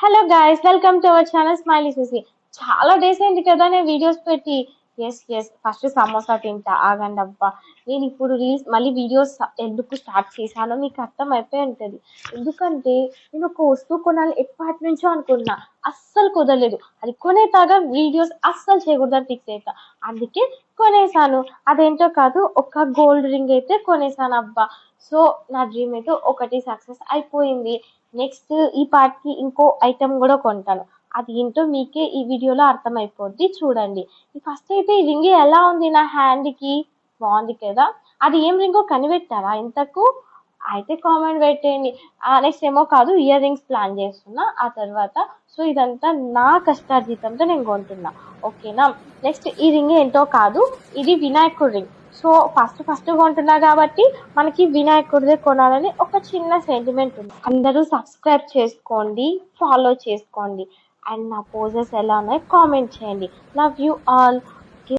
Hello guys, welcome to our channel smiley Susi. చాలా days అయింది కదా నేను వీడియోస్ పెట్టి. ఎస్ ఫస్ట్ సమోసా తింటా ఆగండి అబ్బా. నేను ఇప్పుడు రీల్స్ మళ్ళీ వీడియోస్ ఎందుకు స్టార్ట్ చేశానో మీకు అర్థం అయిపోయి ఉంటుంది. ఎందుకంటే నేను ఒక వస్తువు కొనాలి ఎప్పటి నుంచో అనుకున్నా, అస్సలు కుదరలేదు. అది కొనేతాగా వీడియోస్ అస్సలు చేయకూడదని ఫిక్స్ అవుతా. అందుకే కొనేసాను. అదేంటో కాదు, ఒక గోల్డ్ రింగ్ అయితే కొనేసాను అబ్బా. సో నా డ్రీమ్ అయితే ఒకటి సక్సెస్ అయిపోయింది. నెక్స్ట్ ఈ పార్ట్కి ఇంకో ఐటెం కూడా కొంటాను. అది ఏంటో మీకే ఈ వీడియోలో అర్థమైపోద్ది, చూడండి. ఫస్ట్ అయితే ఈ రింగ్ ఎలా ఉంది నా హ్యాండ్కి? బాగుంది కదా. అది ఏం రింగో కనిపెట్టారా ఇంతకు? అయితే కామెంట్ పెట్టేయండి. నెక్స్ట్ ఏమో కాదు, ఇయర్ రింగ్స్ ప్లాన్ చేస్తున్నా ఆ తర్వాత. సో ఇదంతా నా కష్టార్జితంతో నేను కొంటున్నా, ఓకేనా. నెక్స్ట్ ఈ రింగ్ ఏంటో కాదు, ఇది వినాయకుడి రింగ్. సో ఫస్ట్ కొంటున్నా కాబట్టి మనకి వినాయకుడిదే కొనాలని ఒక చిన్న సెంటిమెంట్ ఉంది. అందరూ సబ్స్క్రైబ్ చేసుకోండి, ఫాలో చేసుకోండి, అండ్ నా పోజెస్ ఎలా ఉన్నాయో కామెంట్ చేయండి. Love you all.